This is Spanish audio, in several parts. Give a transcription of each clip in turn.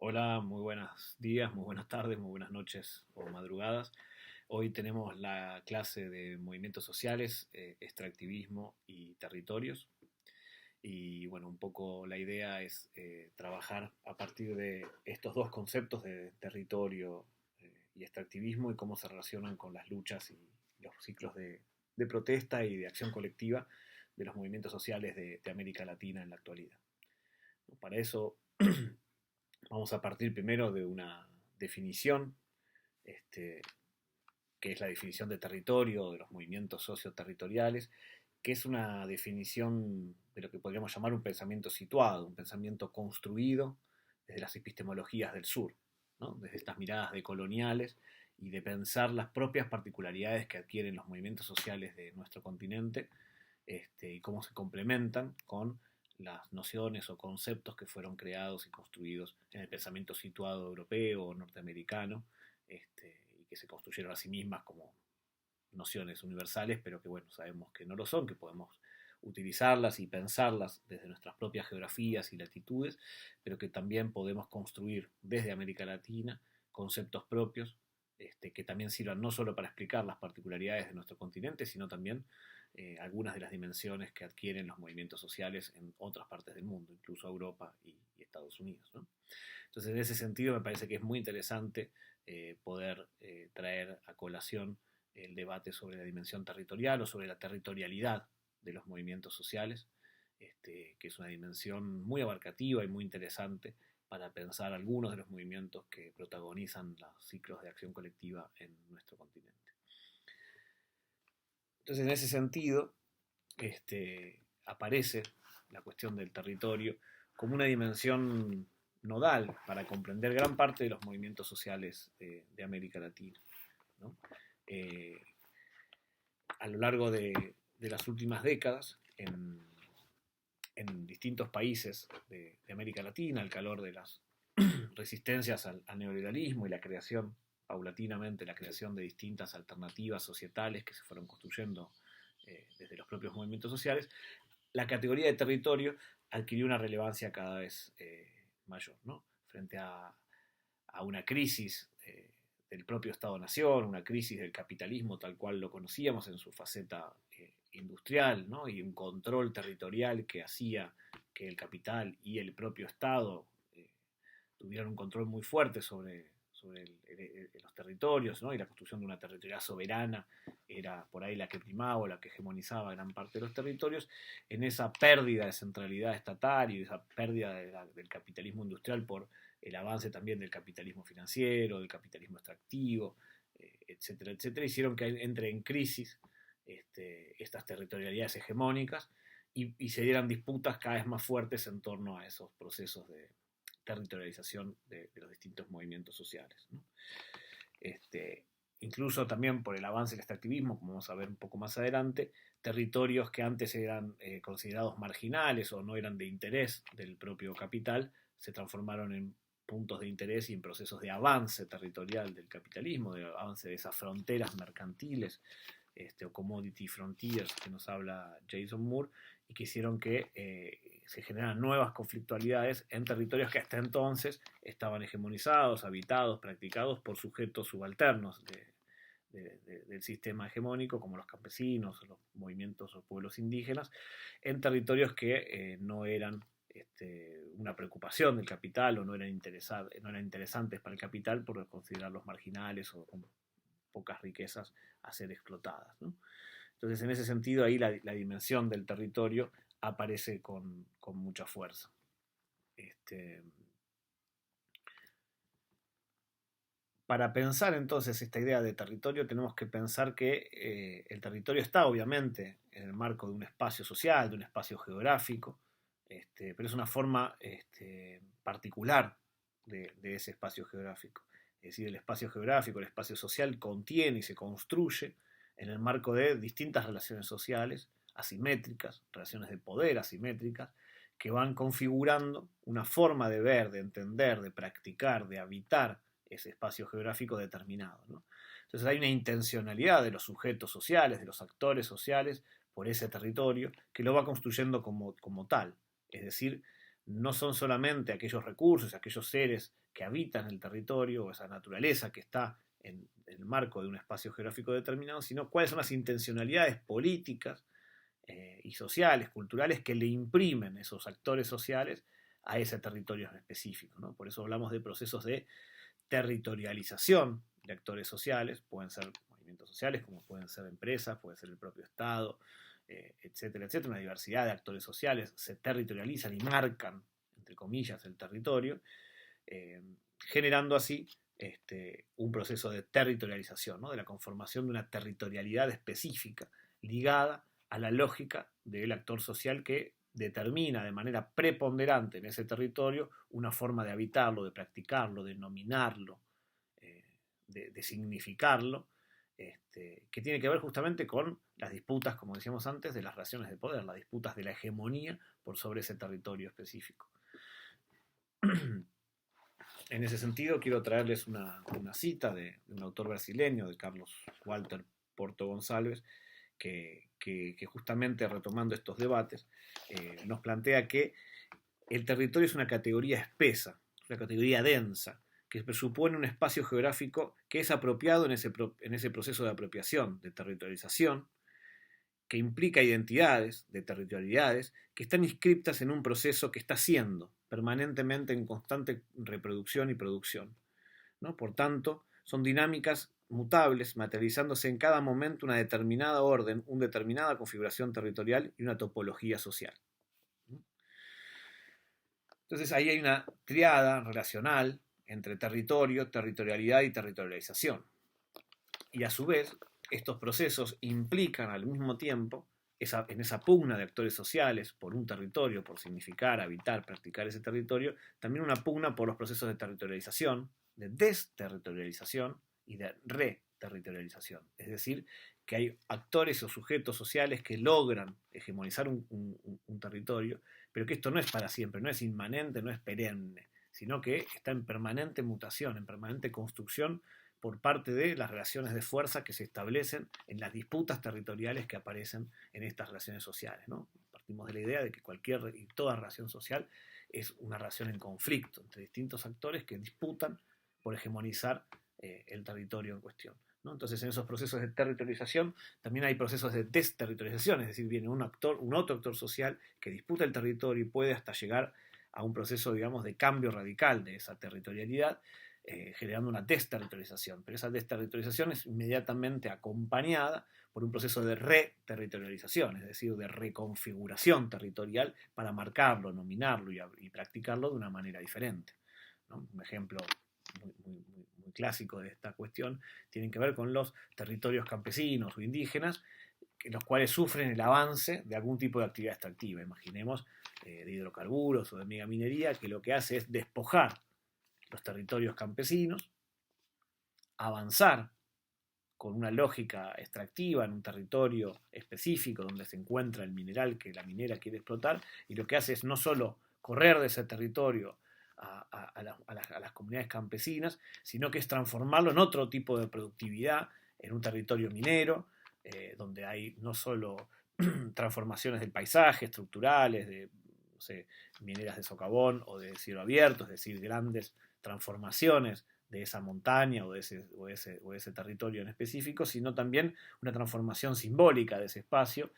Hola, muy buenos días, muy buenas tardes, muy buenas noches o madrugadas. Hoy tenemos la clase de movimientos sociales, extractivismo y territorios. Y bueno, un poco la idea es trabajar a partir de estos dos conceptos de territorio y extractivismo y cómo se relacionan con las luchas y los ciclos de protesta y de acción colectiva de los movimientos sociales de América Latina en la actualidad. Para eso vamos a partir primero de una definición, este, que es la definición de territorio, de los movimientos socioterritoriales, que es una definición de lo que podríamos llamar un pensamiento situado, un pensamiento construido desde las epistemologías del sur, ¿no? Desde estas miradas decoloniales y de pensar las propias particularidades que adquieren los movimientos sociales de nuestro continente y cómo se complementan con las nociones o conceptos que fueron creados y construidos en el pensamiento situado europeo o norteamericano, y que se construyeron a sí mismas como nociones universales, pero que bueno, sabemos que no lo son, que podemos utilizarlas y pensarlas desde nuestras propias geografías y latitudes, pero que también podemos construir desde América Latina conceptos propios que también sirvan no solo para explicar las particularidades de nuestro continente, sino también algunas de las dimensiones que adquieren los movimientos sociales en otras partes del mundo, incluso Europa y Estados Unidos, ¿no? Entonces, en ese sentido, me parece que es muy interesante poder traer a colación el debate sobre la dimensión territorial o sobre la territorialidad de los movimientos sociales, que es una dimensión muy abarcativa y muy interesante para pensar algunos de los movimientos que protagonizan los ciclos de acción colectiva en nuestro continente. Entonces, en ese sentido, aparece la cuestión del territorio como una dimensión nodal para comprender gran parte de los movimientos sociales de América Latina, ¿no? Eh, a lo largo de las últimas décadas, en distintos países de América Latina, al calor de las resistencias al neoliberalismo y la creación, paulatinamente, la creación de distintas alternativas societales que se fueron construyendo desde los propios movimientos sociales, la categoría de territorio adquirió una relevancia cada vez mayor, ¿no? Frente a una crisis del propio Estado-Nación, una crisis del capitalismo tal cual lo conocíamos en su faceta industrial, ¿no? Y un control territorial que hacía que el capital y el propio Estado tuvieran un control muy fuerte sobre los territorios, ¿no? Y la construcción de una territorialidad soberana era por ahí la que primaba o la que hegemonizaba gran parte de los territorios. En esa pérdida de centralidad estatal y esa pérdida del capitalismo industrial por el avance también del capitalismo financiero, del capitalismo extractivo, etcétera, etcétera, hicieron que entre en crisis estas territorialidades hegemónicas y se dieran disputas cada vez más fuertes en torno a esos procesos de territorialización de los distintos movimientos sociales, ¿no? Incluso también por el avance del extractivismo, como vamos a ver un poco más adelante, territorios que antes eran considerados marginales o no eran de interés del propio capital, se transformaron en puntos de interés y en procesos de avance territorial del capitalismo, de avance de esas fronteras mercantiles, o commodity frontiers que nos habla Jason Moore, y que hicieron que se generaran nuevas conflictualidades en territorios que hasta entonces estaban hegemonizados, habitados, practicados por sujetos subalternos del sistema hegemónico, como los campesinos, los movimientos o pueblos indígenas, en territorios que no eran una preocupación del capital o no eran interesantes para el capital por considerarlos marginales o con pocas riquezas a ser explotadas, ¿no? Entonces, en ese sentido, ahí la dimensión del territorio aparece con mucha fuerza. Para pensar entonces esta idea de territorio tenemos que pensar que el territorio está obviamente en el marco de un espacio social, de un espacio geográfico, pero es una forma particular de ese espacio geográfico. Es decir, el espacio geográfico, el espacio social contiene y se construye en el marco de distintas relaciones sociales asimétricas, relaciones de poder asimétricas, que van configurando una forma de ver, de entender, de practicar, de habitar ese espacio geográfico determinado, ¿no? Entonces hay una intencionalidad de los sujetos sociales, de los actores sociales, por ese territorio, que lo va construyendo como tal. Es decir, no son solamente aquellos recursos, aquellos seres que habitan el territorio o esa naturaleza que está en el marco de un espacio geográfico determinado, sino cuáles son las intencionalidades políticas y sociales, culturales, que le imprimen esos actores sociales a ese territorio en específico, ¿no? Por eso hablamos de procesos de territorialización de actores sociales, pueden ser movimientos sociales, como pueden ser empresas, puede ser el propio Estado, etcétera, etcétera. Una diversidad de actores sociales se territorializan y marcan, entre comillas, el territorio, generando así un proceso de territorialización, ¿no? De la conformación de una territorialidad específica ligada a la lógica del actor social que determina de manera preponderante en ese territorio una forma de habitarlo, de practicarlo, de nominarlo, de significarlo, que tiene que ver justamente con las disputas, como decíamos antes, de las relaciones de poder, las disputas de la hegemonía por sobre ese territorio específico. En ese sentido, quiero traerles una cita de un autor brasileño, de Carlos Walter Porto Gonçalves, que justamente retomando estos debates, nos plantea que el territorio es una categoría espesa, una categoría densa, que presupone un espacio geográfico que es apropiado en ese proceso de apropiación, de territorialización, que implica identidades, de territorialidades, que están inscriptas en un proceso que está siendo permanentemente en constante reproducción y producción, ¿no? Por tanto, son dinámicas mutables, materializándose en cada momento una determinada orden, una determinada configuración territorial y una topología social. Entonces ahí hay una triada relacional entre territorio, territorialidad y territorialización. Y a su vez, estos procesos implican al mismo tiempo, en esa pugna de actores sociales por un territorio, por significar, habitar, practicar ese territorio, también una pugna por los procesos de territorialización, de desterritorialización y de reterritorialización. Es decir, que hay actores o sujetos sociales que logran hegemonizar un territorio, pero que esto no es para siempre, no es inmanente, no es perenne, sino que está en permanente mutación, en permanente construcción por parte de las relaciones de fuerza que se establecen en las disputas territoriales que aparecen en estas relaciones sociales, ¿no? Partimos de la idea de que cualquier y toda relación social es una relación en conflicto entre distintos actores que disputan por hegemonizar el territorio en cuestión, ¿no? Entonces, en esos procesos de territorialización también hay procesos de desterritorialización, es decir, viene un otro actor social que disputa el territorio y puede hasta llegar a un proceso, digamos, de cambio radical de esa territorialidad, generando una desterritorialización. Pero esa desterritorialización es inmediatamente acompañada por un proceso de reterritorialización, es decir, de reconfiguración territorial para marcarlo, nominarlo y practicarlo de una manera diferente, ¿no? Un ejemplo muy clásico de esta cuestión tiene que ver con los territorios campesinos o indígenas, los cuales sufren el avance de algún tipo de actividad extractiva. Imaginemos de hidrocarburos o de megaminería, que lo que hace es despojar los territorios campesinos, avanzar con una lógica extractiva en un territorio específico donde se encuentra el mineral que la minera quiere explotar, y lo que hace es no solo correr de ese territorio a las comunidades campesinas, sino que es transformarlo en otro tipo de productividad, en un territorio minero, donde hay no solo transformaciones del paisaje, estructurales, de no sé, mineras de socavón o de cielo abierto, es decir, grandes transformaciones de esa montaña o de ese territorio en específico, sino también una transformación simbólica de ese espacio,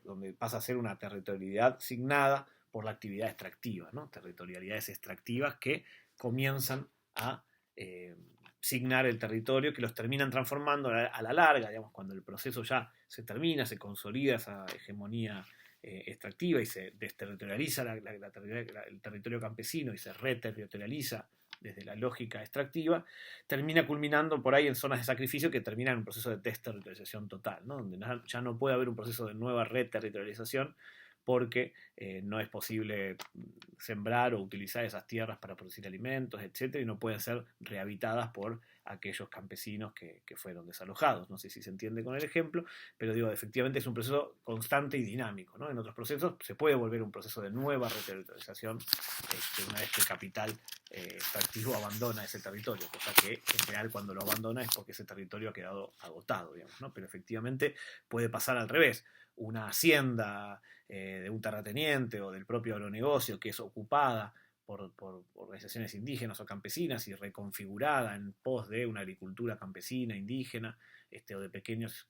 donde pasa a ser una territorialidad signada por la actividad extractiva, ¿no? Territorialidades extractivas que comienzan a signar el territorio, que los terminan transformando a la larga, digamos, cuando el proceso ya se termina, se consolida esa hegemonía extractiva y se desterritorializa el territorio campesino y se reterritorializa desde la lógica extractiva, termina culminando por ahí en zonas de sacrificio que terminan en un proceso de desterritorialización total, ¿no? Donde ya no puede haber un proceso de nueva reterritorialización porque no es posible sembrar o utilizar esas tierras para producir alimentos, etc., y no pueden ser rehabilitadas por aquellos campesinos que fueron desalojados. No sé si se entiende con el ejemplo, pero digo, efectivamente es un proceso constante y dinámico, ¿no? En otros procesos se puede volver un proceso de nueva reterritorialización una vez que el capital extractivo abandona ese territorio, cosa que en general cuando lo abandona es porque ese territorio ha quedado agotado, digamos, ¿no? Pero efectivamente puede pasar al revés. Una hacienda de un terrateniente o del propio agronegocio que es ocupada por organizaciones indígenas o campesinas y reconfigurada en pos de una agricultura campesina, indígena, o de pequeños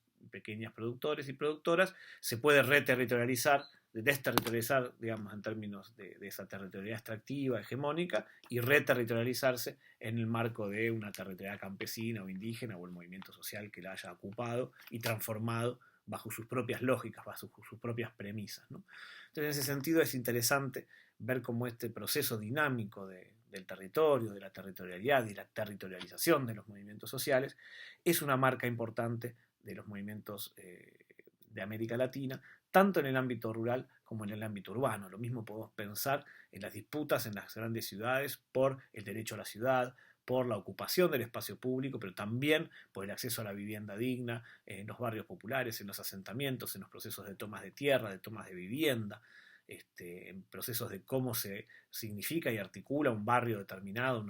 productores y productoras, se puede reterritorializar, desterritorializar, digamos, en términos de esa territorialidad extractiva, hegemónica, y reterritorializarse en el marco de una territorialidad campesina o indígena o el movimiento social que la haya ocupado y transformado bajo sus propias lógicas, bajo sus propias premisas, ¿no? Entonces, en ese sentido es interesante ver cómo este proceso dinámico del territorio, de la territorialidad y la territorialización de los movimientos sociales es una marca importante de los movimientos de América Latina, tanto en el ámbito rural como en el ámbito urbano. Lo mismo podemos pensar en las disputas en las grandes ciudades por el derecho a la ciudad, por la ocupación del espacio público, pero también por el acceso a la vivienda digna en los barrios populares, en los asentamientos, en los procesos de tomas de tierra, de tomas de vivienda, en procesos de cómo se significa y articula un barrio determinado en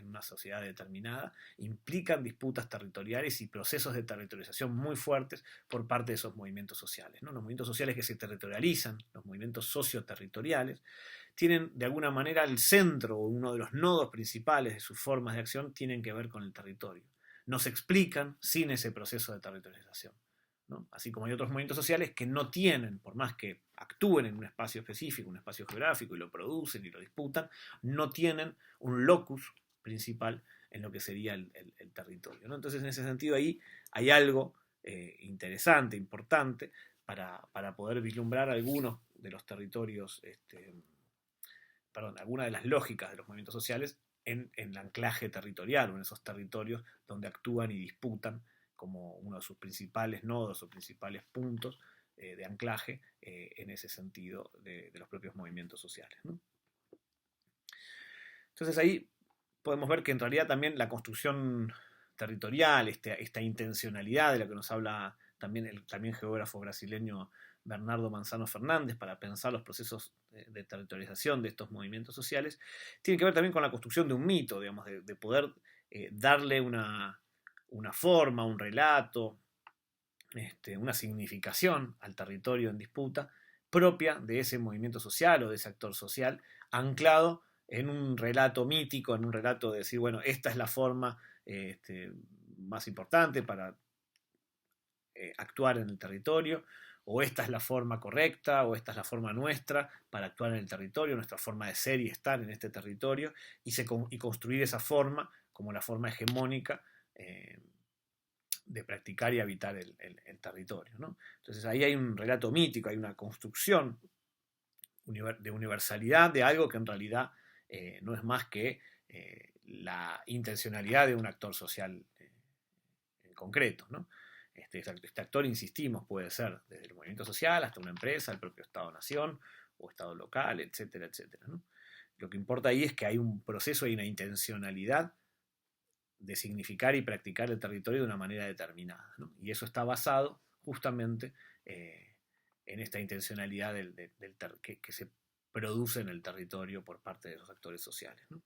una sociedad determinada, implican disputas territoriales y procesos de territorialización muy fuertes por parte de esos movimientos sociales, ¿no? Los movimientos sociales que se territorializan, los movimientos socioterritoriales, tienen de alguna manera el centro o uno de los nodos principales de sus formas de acción tienen que ver con el territorio. No se explican sin ese proceso de territorialización, ¿no? Así como hay otros movimientos sociales que no tienen, por más que actúen en un espacio específico, un espacio geográfico, y lo producen y lo disputan, no tienen un locus principal en lo que sería el territorio, ¿no? Entonces, en ese sentido, ahí hay algo interesante, importante, para poder vislumbrar algunos de los territorios, algunas de las lógicas de los movimientos sociales en el anclaje territorial o en esos territorios donde actúan y disputan como uno de sus principales nodos o principales puntos de anclaje en ese sentido de los propios movimientos sociales, ¿no? Entonces ahí podemos ver que en realidad también la construcción territorial, esta intencionalidad de la que nos habla también el geógrafo brasileño Bernardo Manzano Fernández para pensar los procesos de territorialización de estos movimientos sociales, tiene que ver también con la construcción de un mito, digamos, de poder darle una forma, un relato, una significación al territorio en disputa propia de ese movimiento social o de ese actor social, anclado en un relato mítico, en un relato de decir, bueno, esta es la forma más importante para actuar en el territorio, o esta es la forma correcta, o esta es la forma nuestra para actuar en el territorio, nuestra forma de ser y estar en este territorio, y construir esa forma como la forma hegemónica de practicar y habitar el territorio, ¿no? Entonces ahí hay un relato mítico, hay una construcción de universalidad de algo que en realidad no es más que la intencionalidad de un actor social en concreto, ¿no? Este actor, insistimos, puede ser desde el movimiento social hasta una empresa, el propio Estado-nación o Estado local, etcétera, etcétera, ¿no? Lo que importa ahí es que hay un proceso y una intencionalidad de significar y practicar el territorio de una manera determinada, ¿no? Y eso está basado justamente en esta intencionalidad que se produce en el territorio por parte de los actores sociales, ¿no?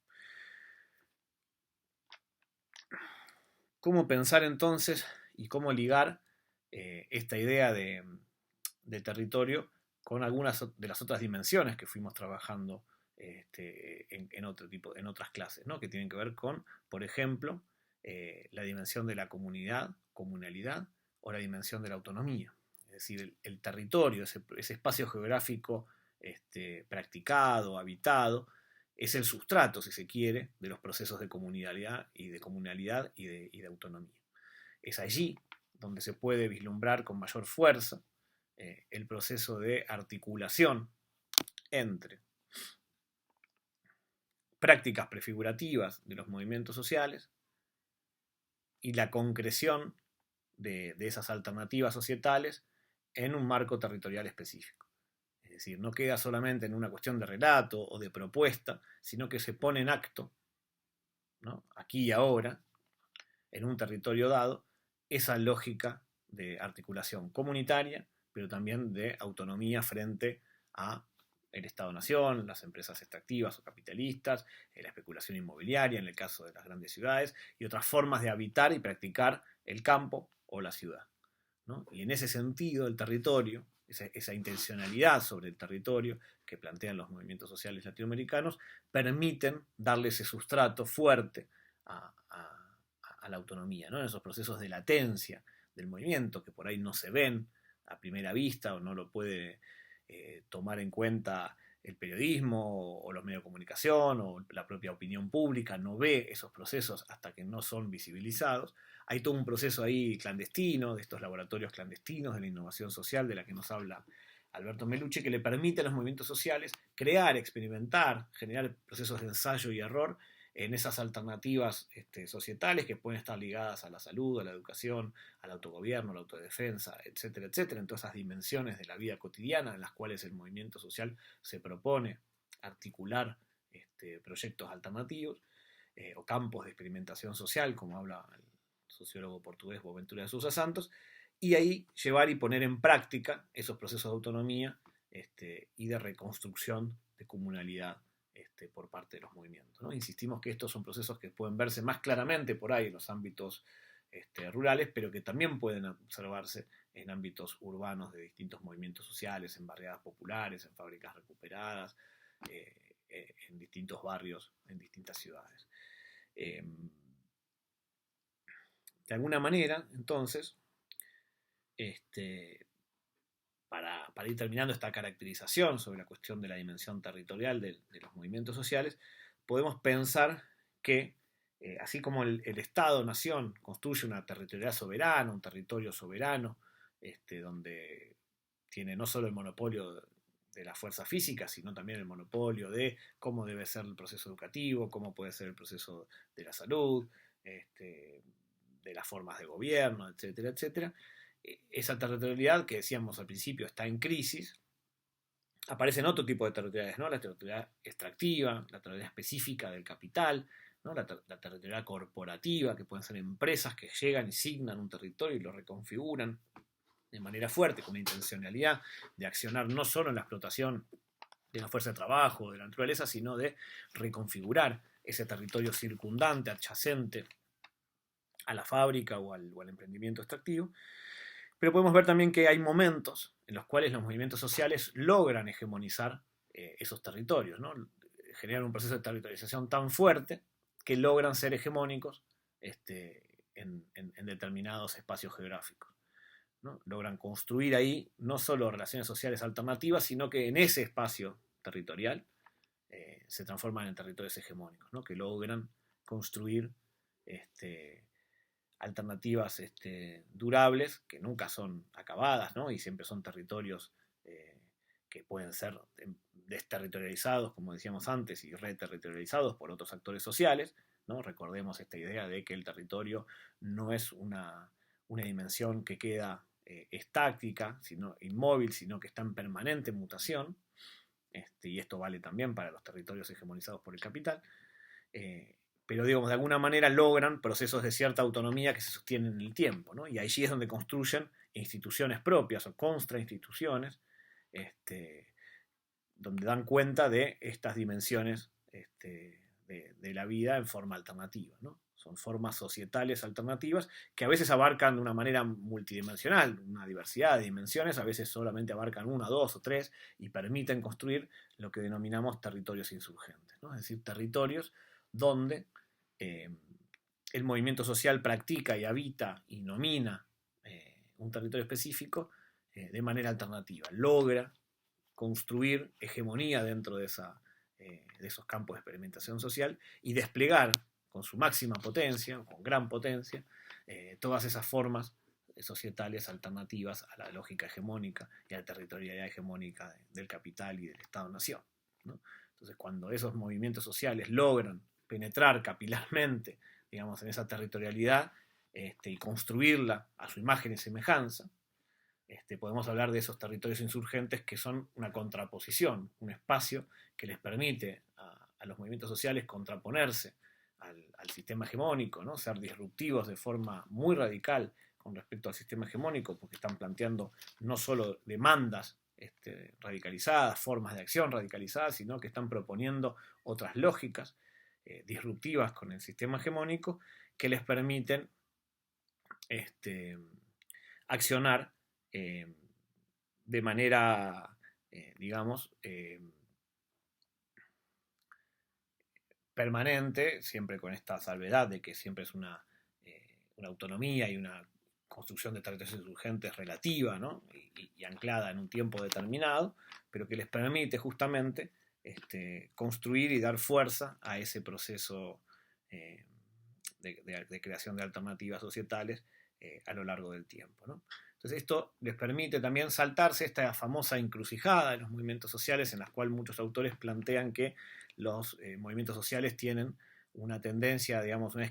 ¿Cómo pensar entonces y cómo ligar esta idea de territorio con algunas de las otras dimensiones que fuimos trabajando en otras clases, ¿no? Que tienen que ver con, por ejemplo, la dimensión de la comunalidad o la dimensión de la autonomía? Es decir, el territorio, ese espacio geográfico practicado, habitado, es el sustrato, si se quiere, de los procesos de comunalidad y de autonomía. Es allí donde se puede vislumbrar con mayor fuerza el proceso de articulación entre prácticas prefigurativas de los movimientos sociales y la concreción de esas alternativas societales en un marco territorial específico. Es decir, no queda solamente en una cuestión de relato o de propuesta, sino que se pone en acto, ¿no? Aquí y ahora, en un territorio dado, esa lógica de articulación comunitaria, pero también de autonomía frente a el Estado-nación, las empresas extractivas o capitalistas, la especulación inmobiliaria en el caso de las grandes ciudades, y otras formas de habitar y practicar el campo o la ciudad, ¿no? Y en ese sentido el territorio, esa intencionalidad sobre el territorio que plantean los movimientos sociales latinoamericanos, permiten darle ese sustrato fuerte a la autonomía, ¿no? En esos procesos de latencia del movimiento que por ahí no se ven a primera vista o no lo puede tomar en cuenta el periodismo o los medios de comunicación o la propia opinión pública, no ve esos procesos hasta que no son visibilizados. Hay todo un proceso ahí clandestino, de estos laboratorios clandestinos de la innovación social de la que nos habla Alberto Melucci, que le permite a los movimientos sociales crear, experimentar, generar procesos de ensayo y error en esas alternativas societales que pueden estar ligadas a la salud, a la educación, al autogobierno, a la autodefensa, etcétera, etcétera, en todas esas dimensiones de la vida cotidiana en las cuales el movimiento social se propone articular proyectos alternativos o campos de experimentación social, como habla el sociólogo portugués Boaventura de Sousa Santos, y ahí llevar y poner en práctica esos procesos de autonomía y de reconstrucción de comunalidad por parte de los movimientos, ¿no? Insistimos que estos son procesos que pueden verse más claramente por ahí en los ámbitos rurales, pero que también pueden observarse en ámbitos urbanos de distintos movimientos sociales, en barriadas populares, en fábricas recuperadas, en distintos barrios, en distintas ciudades. De alguna manera, entonces, para ir terminando esta caracterización sobre la cuestión de la dimensión territorial de los movimientos sociales, podemos pensar que, así como el Estado-Nación construye una territorialidad soberana, un territorio soberano, donde tiene no solo el monopolio de la fuerza física, sino también el monopolio de cómo debe ser el proceso educativo, cómo puede ser el proceso de la salud, de las formas de gobierno, etcétera, etcétera. Esa territorialidad que decíamos al principio está en crisis, aparecen otro tipo de territorialidades, ¿no? La territorialidad extractiva, la territorialidad específica del capital, ¿no? La territorialidad corporativa, que pueden ser empresas que llegan y signan un territorio y lo reconfiguran de manera fuerte, con la intencionalidad de accionar no solo en la explotación de la fuerza de trabajo, de la naturaleza, sino de reconfigurar ese territorio circundante, adyacente a la fábrica o al emprendimiento extractivo. Pero podemos ver también que hay momentos en los cuales los movimientos sociales logran hegemonizar esos territorios, ¿no? Generan un proceso de territorialización tan fuerte que logran ser hegemónicos en determinados espacios geográficos, ¿no? Logran construir ahí no solo relaciones sociales alternativas, sino que en ese espacio territorial se transforman en territorios hegemónicos, ¿no? Que logran construir alternativas durables que nunca son acabadas, ¿no? Y siempre son territorios que pueden ser desterritorializados, como decíamos antes, y reterritorializados por otros actores sociales, ¿no? Recordemos esta idea de que el territorio no es una dimensión que queda estática, sino inmóvil, sino que está en permanente mutación, y esto vale también para los territorios hegemonizados por el capital, pero digamos, de alguna manera logran procesos de cierta autonomía que se sostienen en el tiempo, ¿no? Y allí es donde construyen instituciones propias o construinstituciones, donde dan cuenta de estas dimensiones de la vida en forma alternativa, ¿no? Son formas societales alternativas que a veces abarcan de una manera multidimensional, una diversidad de dimensiones, a veces solamente abarcan una, dos o tres y permiten construir lo que denominamos territorios insurgentes, ¿no? Es decir, territorios donde el movimiento social practica y habita y nomina un territorio específico de manera alternativa, logra construir hegemonía dentro de esos campos de experimentación social y desplegar con su máxima potencia, con gran potencia, todas esas formas societales alternativas a la lógica hegemónica y a la territorialidad hegemónica del capital y del Estado-Nación, ¿no? Entonces, cuando esos movimientos sociales logran penetrar capilarmente, digamos, en esa territorialidad y construirla a su imagen y semejanza, podemos hablar de esos territorios insurgentes que son una contraposición, un espacio que les permite a los movimientos sociales contraponerse al sistema hegemónico, ¿no? Ser disruptivos de forma muy radical con respecto al sistema hegemónico, porque están planteando no solo demandas radicalizadas, formas de acción radicalizadas, sino que están proponiendo otras lógicas disruptivas con el sistema hegemónico que les permiten accionar de manera, digamos, permanente, siempre con esta salvedad de que siempre es una autonomía y una construcción de territorios insurgentes relativa, ¿no? y anclada en un tiempo determinado, pero que les permite justamente construir y dar fuerza a ese proceso de creación de alternativas societales a lo largo del tiempo, ¿no? Entonces esto les permite también saltarse esta famosa encrucijada de los movimientos sociales en la cual muchos autores plantean que los movimientos sociales tienen una tendencia, digamos, una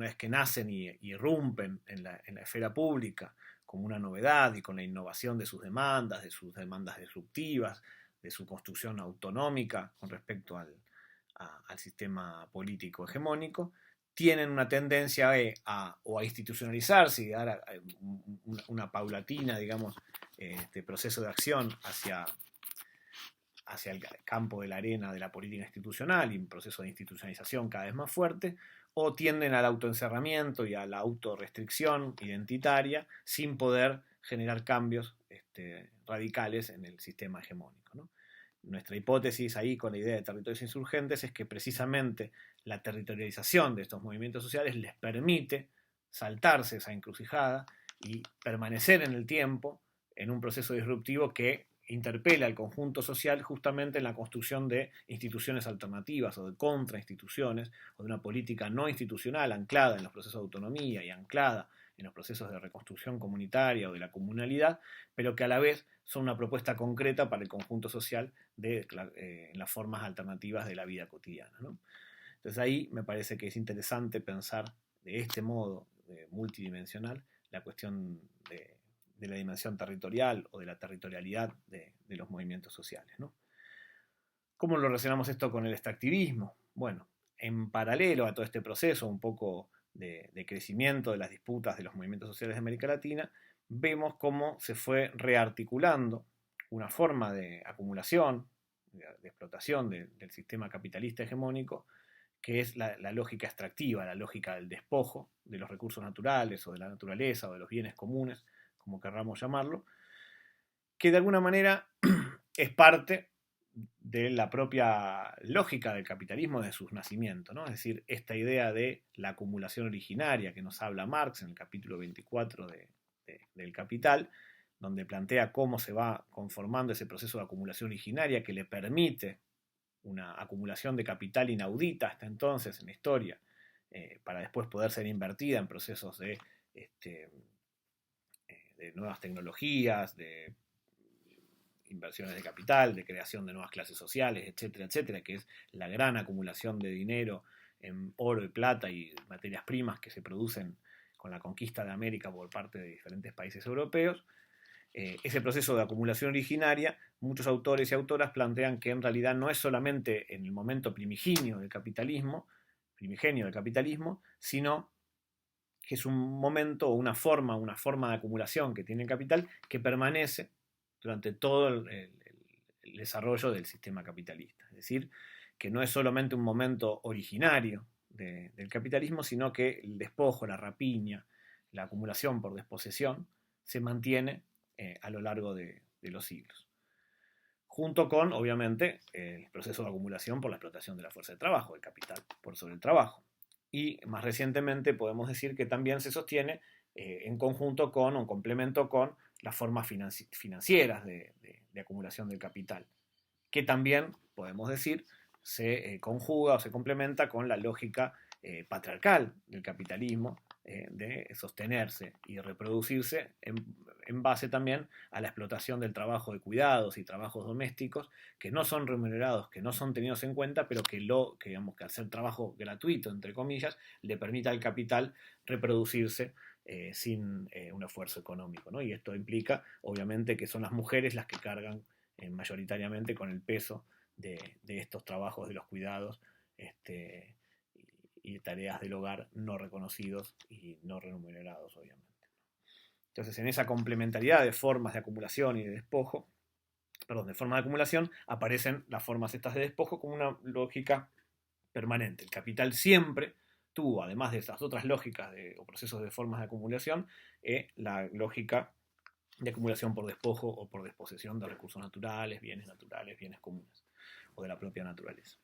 vez que nacen y irrumpen en la esfera pública como una novedad y con la innovación de sus demandas disruptivas, de su construcción autonómica con respecto al sistema político hegemónico, tienen una tendencia o a institucionalizarse y dar una paulatina, digamos, proceso de acción hacia el campo de la arena de la política institucional y un proceso de institucionalización cada vez más fuerte, o tienden al autoencerramiento y a la autorrestricción identitaria sin poder generar cambios radicales en el sistema hegemónico, ¿no? Nuestra hipótesis ahí con la idea de territorios insurgentes es que precisamente la territorialización de estos movimientos sociales les permite saltarse esa encrucijada y permanecer en el tiempo en un proceso disruptivo que interpela al conjunto social justamente en la construcción de instituciones alternativas o de contrainstituciones o de una política no institucional anclada en los procesos de autonomía y anclada en los procesos de reconstrucción comunitaria o de la comunalidad, pero que a la vez son una propuesta concreta para el conjunto social en las formas alternativas de la vida cotidiana, ¿no? Entonces ahí me parece que es interesante pensar de este modo multidimensional la cuestión de la dimensión territorial o de la territorialidad de los movimientos sociales, ¿no? ¿Cómo lo relacionamos esto con el extractivismo? Bueno, en paralelo a todo este proceso un poco de crecimiento de las disputas de los movimientos sociales de América Latina, vemos cómo se fue rearticulando una forma de acumulación, de explotación del sistema capitalista hegemónico, que es la lógica extractiva, la lógica del despojo de los recursos naturales o de la naturaleza o de los bienes comunes, como querramos llamarlo, que de alguna manera es parte de la propia lógica del capitalismo de su nacimiento, ¿no? Es decir, esta idea de la acumulación originaria que nos habla Marx en el capítulo 24 del Capital, donde plantea cómo se va conformando ese proceso de acumulación originaria que le permite una acumulación de capital inaudita hasta entonces en la historia, para después poder ser invertida en procesos de nuevas tecnologías, de inversiones de capital, de creación de nuevas clases sociales, etcétera, etcétera, que es la gran acumulación de dinero en oro y plata y materias primas que se producen con la conquista de América por parte de diferentes países europeos. Ese proceso de acumulación originaria, muchos autores y autoras plantean que en realidad no es solamente en el momento primigenio del capitalismo, sino que es un momento o una forma de acumulación que tiene el capital que permanece durante todo el desarrollo del sistema capitalista. Es decir, que no es solamente un momento originario del capitalismo, sino que el despojo, la rapiña, la acumulación por desposesión se mantiene a lo largo de los siglos. Junto con, obviamente, el proceso de acumulación por la explotación de la fuerza de trabajo, el capital por sobre el trabajo. Y más recientemente podemos decir que también se sostiene en conjunto con o en complemento con las formas financieras de acumulación del capital, que también, podemos decir, se conjuga o se complementa con la lógica patriarcal del capitalismo, de sostenerse y reproducirse en base también a la explotación del trabajo de cuidados y trabajos domésticos que no son remunerados, que no son tenidos en cuenta, pero que digamos, que al ser trabajo gratuito, entre comillas, le permite al capital reproducirse sin un esfuerzo económico, ¿no? Y esto implica, obviamente, que son las mujeres las que cargan mayoritariamente con el peso de estos trabajos de los cuidados y tareas del hogar no reconocidos y no remunerados, obviamente. Entonces, en esa complementariedad de formas de acumulación y de despojo, de formas de acumulación, aparecen las formas estas de despojo como una lógica permanente. El capital siempre tuvo, además de estas otras lógicas o procesos de formas de acumulación, la lógica de acumulación por despojo o por desposesión de recursos naturales, bienes comunes o de la propia naturaleza.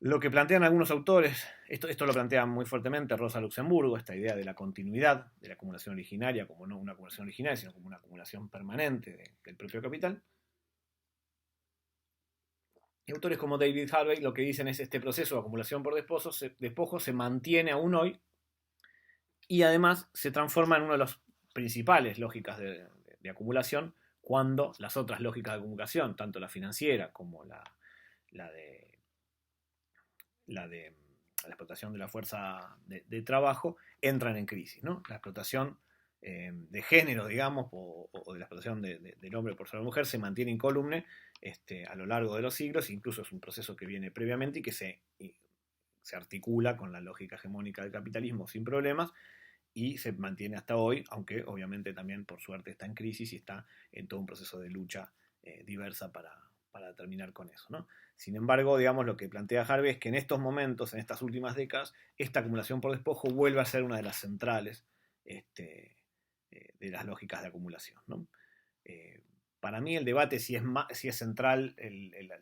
Lo que plantean algunos autores, esto lo plantea muy fuertemente Rosa Luxemburgo, esta idea de la continuidad de la acumulación originaria, como no una acumulación originaria, sino como una acumulación permanente del propio capital. Y autores como David Harvey lo que dicen es este proceso de acumulación por despojo se mantiene aún hoy y además se transforma en una de las principales lógicas de acumulación cuando las otras lógicas de acumulación, tanto la financiera como la de la explotación de la fuerza de trabajo, entran en crisis, ¿no? La explotación de género, digamos, o de la explotación del hombre por sobre la mujer se mantiene incólume a lo largo de los siglos, incluso es un proceso que viene previamente y que se articula con la lógica hegemónica del capitalismo sin problemas y se mantiene hasta hoy, aunque obviamente también por suerte está en crisis y está en todo un proceso de lucha diversa para terminar con eso, ¿no? Sin embargo, digamos, lo que plantea Harvey es que en estos momentos, en estas últimas décadas, esta acumulación por despojo vuelve a ser una de las centrales de las lógicas de acumulación, ¿no? Para mí el debate si es central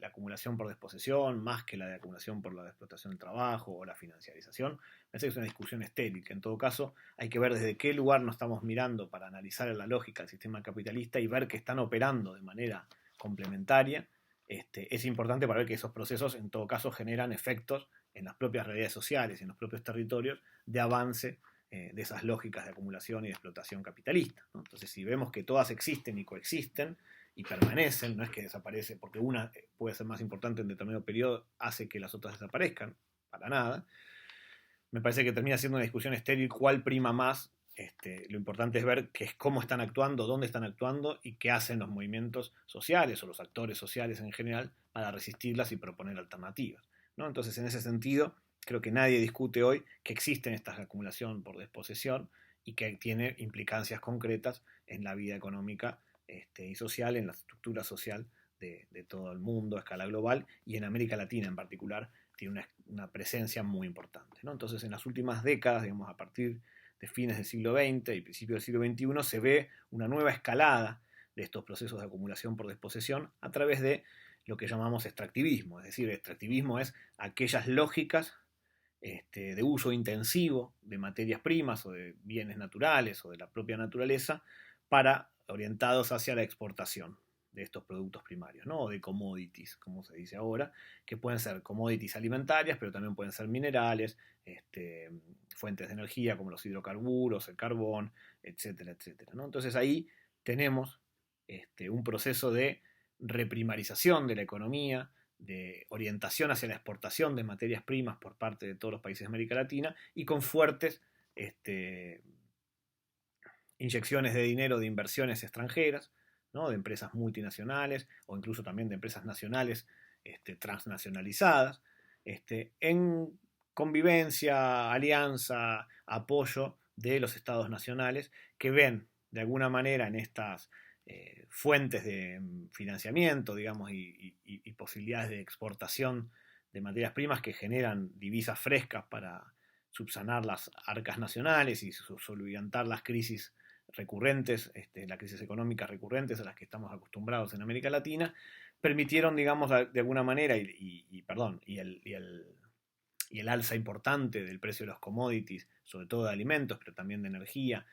la acumulación por desposesión más que la de acumulación por la explotación del trabajo o la financiarización, me parece que es una discusión estéril, que en todo caso hay que ver desde qué lugar nos estamos mirando para analizar la lógica del sistema capitalista y ver que están operando de manera complementaria. Es importante para ver que esos procesos en todo caso generan efectos en las propias realidades sociales, en los propios territorios de avance de esas lógicas de acumulación y de explotación capitalista, ¿no? Entonces, si vemos que todas existen y coexisten y permanecen, no es que desaparece porque una puede ser más importante en determinado periodo, hace que las otras desaparezcan, para nada. Me parece que termina siendo una discusión estéril cuál prima más. Lo importante es ver cómo están actuando, dónde están actuando y qué hacen los movimientos sociales o los actores sociales en general para resistirlas y proponer alternativas, ¿no? Entonces, en ese sentido, creo que nadie discute hoy que existen estas acumulación por desposesión y que tiene implicancias concretas en la vida económica y social, en la estructura social de todo el mundo a escala global y en América Latina en particular tiene una presencia muy importante, ¿no? Entonces, en las últimas décadas, digamos, a partir de fines del siglo XX y principios del siglo XXI, se ve una nueva escalada de estos procesos de acumulación por desposesión a través de lo que llamamos extractivismo. Es decir, extractivismo es aquellas lógicas de uso intensivo de materias primas o de bienes naturales o de la propia naturaleza orientados hacia la exportación de estos productos primarios, ¿no? O de commodities, como se dice ahora, que pueden ser commodities alimentarias, pero también pueden ser minerales, fuentes de energía como los hidrocarburos, el carbón, etcétera, etcétera, ¿no? Entonces ahí tenemos un proceso de reprimarización de la economía, de orientación hacia la exportación de materias primas por parte de todos los países de América Latina y con fuertes inyecciones de dinero de inversiones extranjeras, ¿no? De empresas multinacionales o incluso también de empresas nacionales transnacionalizadas, en convivencia, alianza, apoyo de los estados nacionales que ven de alguna manera en estas fuentes de financiamiento, digamos, y posibilidades de exportación de materias primas que generan divisas frescas para subsanar las arcas nacionales y solventar las crisis recurrentes, las crisis económicas recurrentes a las que estamos acostumbrados en América Latina, permitieron, digamos, de alguna manera, y el alza importante del precio de los commodities, sobre todo de alimentos, pero también de energía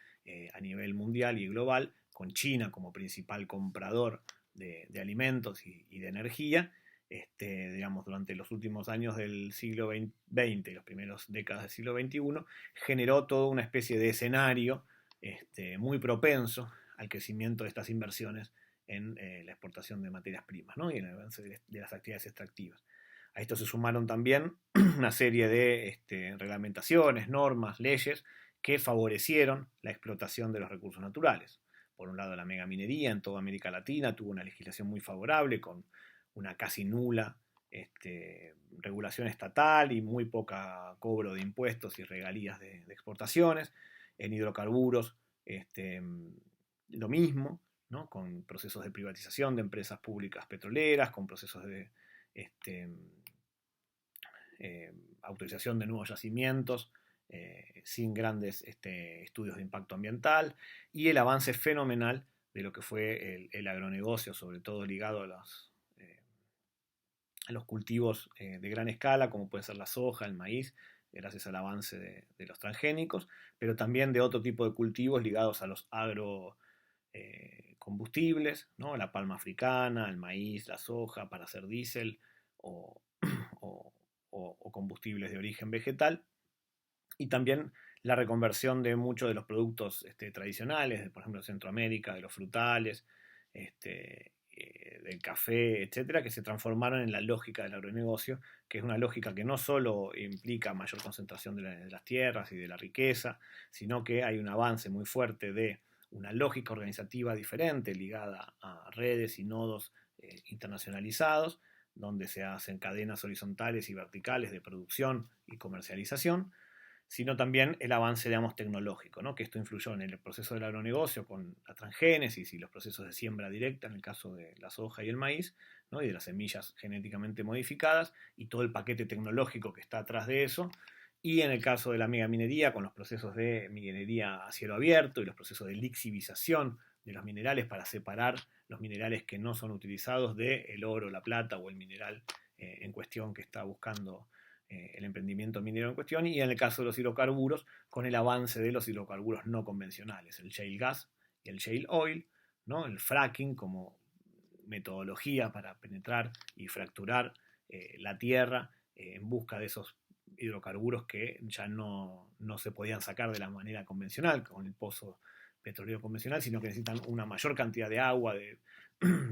a nivel mundial y global, con China como principal comprador de alimentos y de energía, digamos, durante los últimos años del siglo XX y las primeras décadas del siglo XXI, generó toda una especie de escenario muy propenso al crecimiento de estas inversiones en la exportación de materias primas, ¿no? Y en el avance de las actividades extractivas. A esto se sumaron también una serie de reglamentaciones, normas, leyes que favorecieron la explotación de los recursos naturales. Por un lado, la megaminería en toda América Latina tuvo una legislación muy favorable con una casi nula regulación estatal y muy poca cobro de impuestos y regalías de exportaciones. En hidrocarburos, lo mismo, ¿no? Con procesos de privatización de empresas públicas petroleras, con procesos de autorización de nuevos yacimientos sin grandes estudios de impacto ambiental, y el avance fenomenal de lo que fue el agronegocio, sobre todo ligado a los cultivos de gran escala, como puede ser la soja, el maíz, gracias al avance de los transgénicos, pero también de otro tipo de cultivos ligados a los agrocombustibles, ¿no? La palma africana, el maíz, la soja, para hacer diésel o, o, o combustibles de origen vegetal, y también la reconversión de muchos de los productos tradicionales, por ejemplo, de Centroamérica, de los frutales, del café, etcétera, que se transformaron en la lógica del agronegocio, que es una lógica que no solo implica mayor concentración de las tierras y de la riqueza, sino que hay un avance muy fuerte de una lógica organizativa diferente ligada a redes y nodos internacionalizados, donde se hacen cadenas horizontales y verticales de producción y comercialización, sino también el avance, digamos, tecnológico, ¿no? Que esto influyó en el proceso del agronegocio con la transgénesis y los procesos de siembra directa en el caso de la soja y el maíz, ¿no? Y de las semillas genéticamente modificadas y todo el paquete tecnológico que está atrás de eso. Y en el caso de la megaminería, con los procesos de minería a cielo abierto y los procesos de lixivización de los minerales para separar los minerales que no son utilizados del oro, la plata o el mineral en cuestión que está buscando el emprendimiento minero en cuestión, y en el caso de los hidrocarburos, con el avance de los hidrocarburos no convencionales, el shale gas y el shale oil, ¿no? El fracking como metodología para penetrar y fracturar la tierra en busca de esos hidrocarburos que ya no se podían sacar de la manera convencional, con el pozo petrolero convencional, sino que necesitan una mayor cantidad de agua, de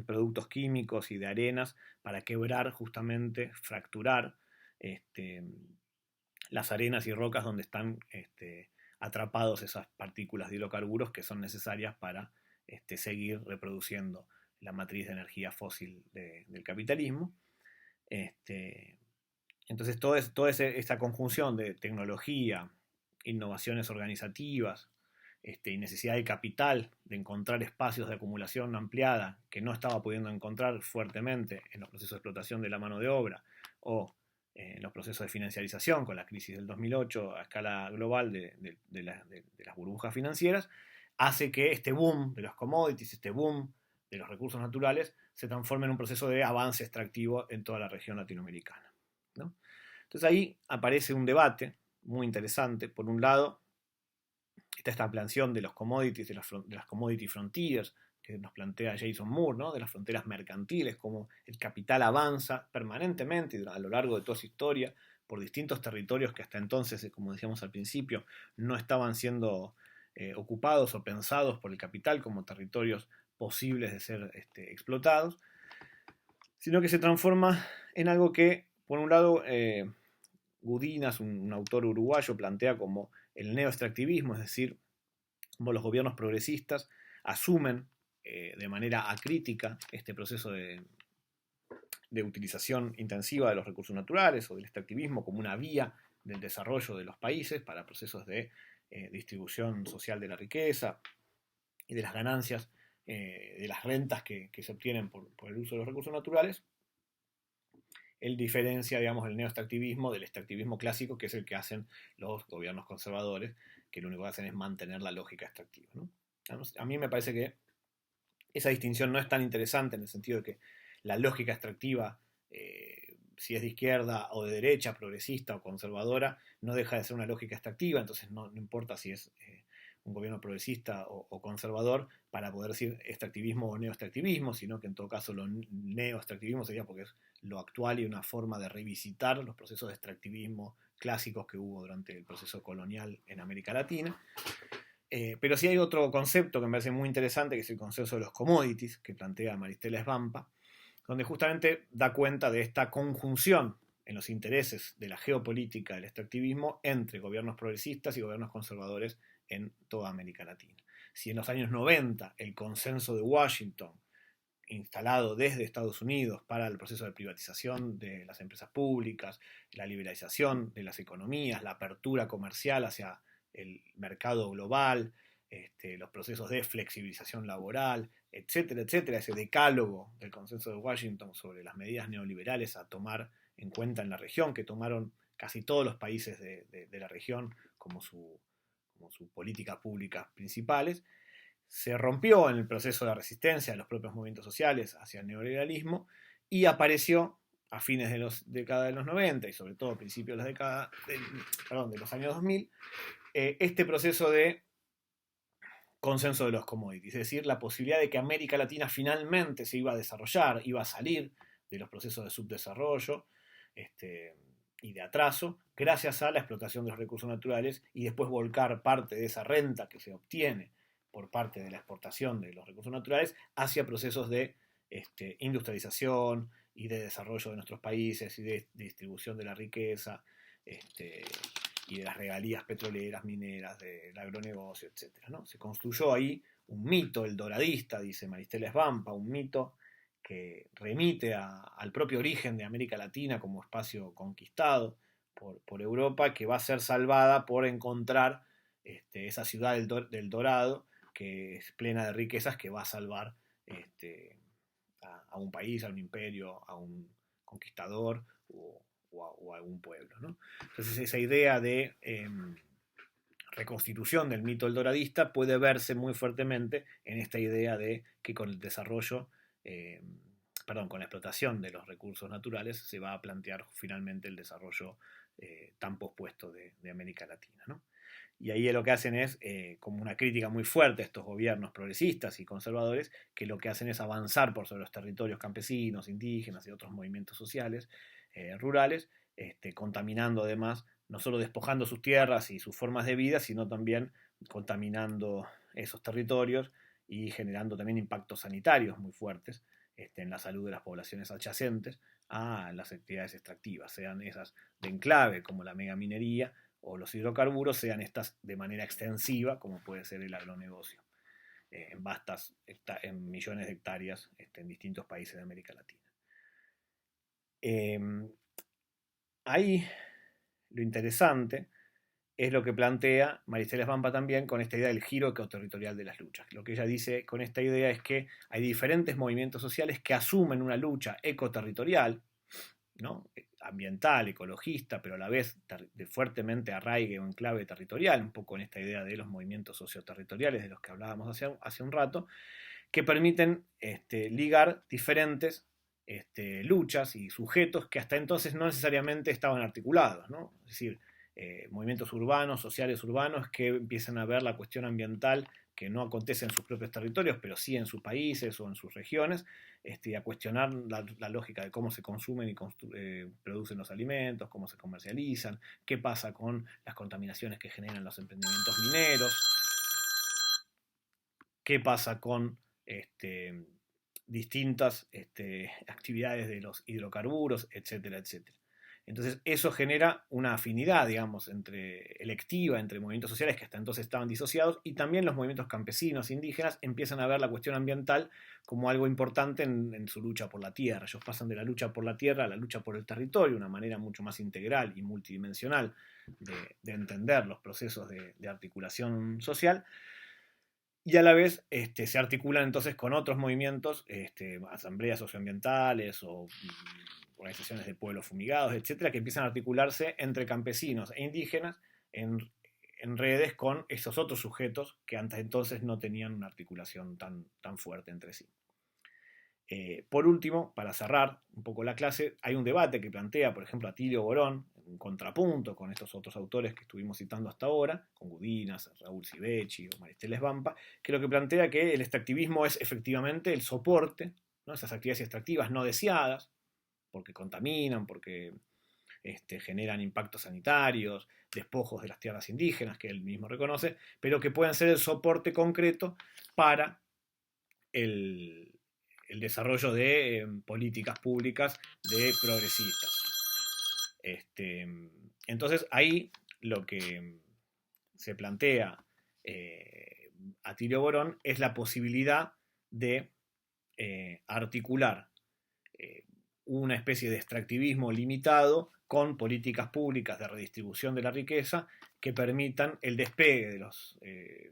productos químicos y de arenas para quebrar, justamente, fracturar las arenas y rocas donde están atrapados esas partículas de hidrocarburos que son necesarias para seguir reproduciendo la matriz de energía fósil del capitalismo. Entonces toda esa conjunción de tecnología, innovaciones organizativas y necesidad de capital, de encontrar espacios de acumulación ampliada que no estaba pudiendo encontrar fuertemente en los procesos de explotación de la mano de obra, o en los procesos de financiarización con la crisis del 2008 a escala global de las burbujas financieras, hace que este boom de los commodities, este boom de los recursos naturales, se transforme en un proceso de avance extractivo en toda la región latinoamericana, ¿no? Entonces ahí aparece un debate muy interesante. Por un lado, está esta ampliación de los commodities, de las commodity frontiers, que nos plantea Jason Moore, ¿no? De las fronteras mercantiles, como el capital avanza permanentemente a lo largo de toda su historia por distintos territorios que hasta entonces, como decíamos al principio, no estaban siendo ocupados o pensados por el capital como territorios posibles de ser explotados, sino que se transforma en algo que, por un lado, Gudinas, un autor uruguayo, plantea como el neoextractivismo, es decir, como los gobiernos progresistas asumen de manera acrítica este proceso de utilización intensiva de los recursos naturales o del extractivismo como una vía del desarrollo de los países para procesos de distribución social de la riqueza y de las ganancias, de las rentas que se obtienen por el uso de los recursos naturales. Él diferencia, digamos, el neoextractivismo del extractivismo clásico, que es el que hacen los gobiernos conservadores, que lo único que hacen es mantener la lógica extractiva, ¿no? A mí me parece que esa distinción no es tan interesante en el sentido de que la lógica extractiva, si es de izquierda o de derecha, progresista o conservadora, no deja de ser una lógica extractiva, entonces no importa si es un gobierno progresista o conservador para poder decir extractivismo o neoextractivismo, sino que en todo caso lo neoextractivismo sería porque es lo actual y una forma de revisitar los procesos de extractivismo clásicos que hubo durante el proceso colonial en América Latina. Pero sí hay otro concepto que me parece muy interesante, que es el consenso de los commodities, que plantea Maristela Svampa, donde justamente da cuenta de esta conjunción en los intereses de la geopolítica del extractivismo entre gobiernos progresistas y gobiernos conservadores en toda América Latina. Si en los años 90 el consenso de Washington, instalado desde Estados Unidos para el proceso de privatización de las empresas públicas, la liberalización de las economías, la apertura comercial hacia el mercado global, los procesos de flexibilización laboral, etcétera, etcétera, ese decálogo del consenso de Washington sobre las medidas neoliberales a tomar en cuenta en la región, que tomaron casi todos los países de la región como sus políticas públicas principales. Se rompió en el proceso de resistencia de los propios movimientos sociales hacia el neoliberalismo y apareció a fines de los décadas de los 90 y sobre todo a principios de de los años 2000, este proceso de consenso de los commodities, es decir, la posibilidad de que América Latina finalmente se iba a desarrollar, iba a salir de los procesos de subdesarrollo y de atraso, gracias a la explotación de los recursos naturales y después volcar parte de esa renta que se obtiene por parte de la exportación de los recursos naturales hacia procesos de industrialización y de desarrollo de nuestros países y de distribución de la riqueza y de las regalías petroleras, mineras, del agronegocio, etc., ¿no? Se construyó ahí un mito, el doradista, dice Maristela Svampa, un mito que remite al propio origen de América Latina como espacio conquistado por Europa, que va a ser salvada por encontrar esa ciudad del Dorado, que es plena de riquezas, que va a salvar a un país, a un imperio, a un conquistador o a algún pueblo, ¿no? Entonces esa idea de reconstitución del mito del doradista puede verse muy fuertemente en esta idea de que con el desarrollo, con la explotación de los recursos naturales se va a plantear finalmente el desarrollo tan pospuesto de América Latina, ¿no? Y ahí lo que hacen es como una crítica muy fuerte a estos gobiernos progresistas y conservadores, que lo que hacen es avanzar por sobre los territorios campesinos, indígenas y otros movimientos sociales rurales, contaminando además, no solo despojando sus tierras y sus formas de vida, sino también contaminando esos territorios y generando también impactos sanitarios muy fuertes en la salud de las poblaciones adyacentes a las actividades extractivas, sean esas de enclave como la megaminería o los hidrocarburos, sean estas de manera extensiva como puede ser el agronegocio, en millones de hectáreas en distintos países de América Latina. Ahí lo interesante es lo que plantea Maristela Svampa también con esta idea del giro ecoterritorial de las luchas. Lo que ella dice con esta idea es que hay diferentes movimientos sociales que asumen una lucha ecoterritorial, ¿no? Ambiental, ecologista, pero a la vez de fuertemente arraigue o enclave territorial, un poco en esta idea de los movimientos socioterritoriales de los que hablábamos hace un rato, que permiten ligar diferentes luchas y sujetos que hasta entonces no necesariamente estaban articulados, ¿no? Es decir, movimientos urbanos, sociales urbanos, que empiezan a ver la cuestión ambiental que no acontece en sus propios territorios, pero sí en sus países o en sus regiones, y a cuestionar la lógica de cómo se consumen y producen los alimentos, cómo se comercializan, qué pasa con las contaminaciones que generan los emprendimientos mineros, qué pasa con distintas actividades de los hidrocarburos, etcétera, etcétera. Entonces eso genera una afinidad, digamos, electiva entre movimientos sociales que hasta entonces estaban disociados, y también los movimientos campesinos indígenas empiezan a ver la cuestión ambiental como algo importante en su lucha por la tierra. Ellos pasan de la lucha por la tierra a la lucha por el territorio, una manera mucho más integral y multidimensional de entender los procesos de articulación social. Y a la vez se articulan entonces con otros movimientos, asambleas socioambientales o organizaciones de pueblos fumigados, etcétera, que empiezan a articularse entre campesinos e indígenas en redes con esos otros sujetos que antes entonces no tenían una articulación tan fuerte entre sí. Por último, para cerrar un poco la clase, hay un debate que plantea, por ejemplo, Atilio Borón, en contrapunto con estos otros autores que estuvimos citando hasta ahora, con Gudinas, Raúl Sivecci o Maristela Svampa, que lo que plantea que el extractivismo es efectivamente el soporte, ¿no? Esas actividades extractivas no deseadas, porque contaminan, porque generan impactos sanitarios, despojos de las tierras indígenas, que él mismo reconoce, pero que pueden ser el soporte concreto para el desarrollo de políticas públicas de progresistas. Entonces ahí lo que se plantea Atilio Borón es la posibilidad de articular una especie de extractivismo limitado con políticas públicas de redistribución de la riqueza que permitan el despegue de los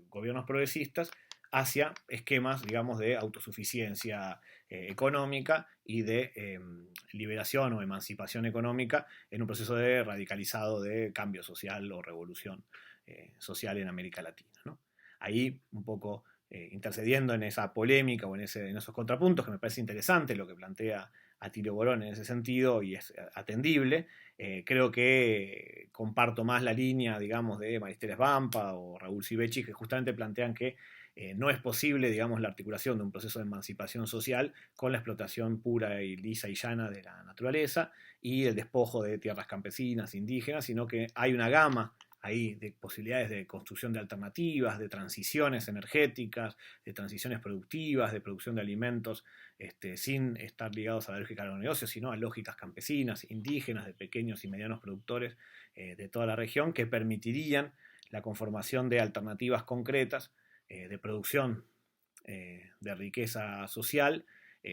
gobiernos progresistas hacia esquemas, digamos, de autosuficiencia económica y de liberación o emancipación económica en un proceso de radicalizado de cambio social o revolución social en América Latina, ¿no? Ahí un poco intercediendo en esa polémica o en esos contrapuntos, que me parece interesante lo que plantea Atilio Borón en ese sentido y es atendible. Creo que comparto más la línea, digamos, de Maristeles Vampa o Raúl Sivechi, que justamente plantean que no es posible, digamos, la articulación de un proceso de emancipación social con la explotación pura y lisa y llana de la naturaleza y el despojo de tierras campesinas, indígenas, sino que hay una gama ahí de posibilidades de construcción de alternativas, de transiciones energéticas, de transiciones productivas, de producción de alimentos, sin estar ligados a la lógica de los negocios, sino a lógicas campesinas, indígenas, de pequeños y medianos productores de toda la región, que permitirían la conformación de alternativas concretas de producción de riqueza social,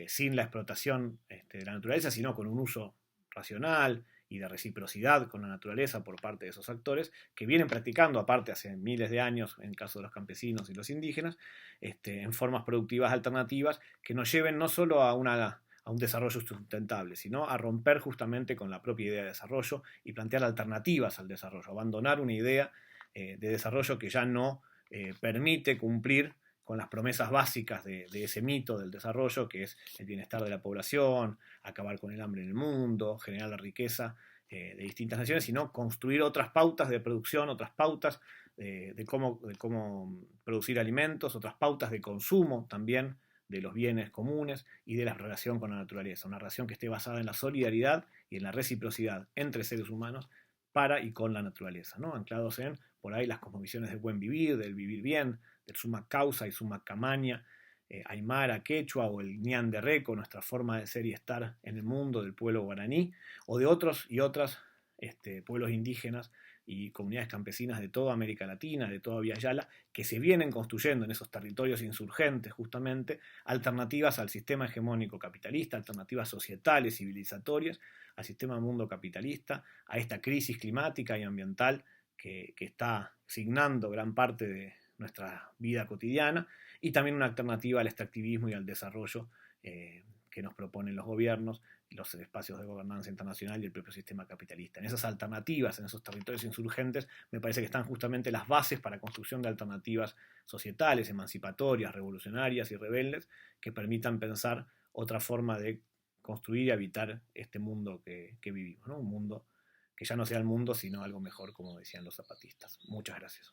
sin la explotación de la naturaleza, sino con un uso racional y de reciprocidad con la naturaleza por parte de esos actores, que vienen practicando, aparte hace miles de años, en el caso de los campesinos y los indígenas, en formas productivas alternativas que nos lleven no solo a un desarrollo sustentable, sino a romper justamente con la propia idea de desarrollo y plantear alternativas al desarrollo, abandonar una idea de desarrollo que ya no permite cumplir con las promesas básicas de ese mito del desarrollo, que es el bienestar de la población, acabar con el hambre en el mundo, generar la riqueza de distintas naciones, sino construir otras pautas de producción, otras pautas de cómo producir alimentos, otras pautas de consumo también de los bienes comunes y de la relación con la naturaleza. Una relación que esté basada en la solidaridad y en la reciprocidad entre seres humanos para y con la naturaleza, ¿no? Anclados en, por ahí, las cosmovisiones del buen vivir, del vivir bien, del summa causa y summa camaña, aymara, quechua o el ñan de reco, nuestra forma de ser y estar en el mundo del pueblo guaraní, o de otros y otras pueblos indígenas y comunidades campesinas de toda América Latina, de toda Vía Yala, que se vienen construyendo en esos territorios insurgentes justamente alternativas al sistema hegemónico capitalista, alternativas societales, civilizatorias, al sistema mundo capitalista, a esta crisis climática y ambiental que está signando gran parte de nuestra vida cotidiana, y también una alternativa al extractivismo y al desarrollo que nos proponen los gobiernos, los espacios de gobernanza internacional y el propio sistema capitalista. En esas alternativas, en esos territorios insurgentes, me parece que están justamente las bases para la construcción de alternativas societales, emancipatorias, revolucionarias y rebeldes que permitan pensar otra forma de construir y habitar este mundo que vivimos, ¿no? Un mundo que ya no sea el mundo, sino algo mejor, como decían los zapatistas. Muchas gracias.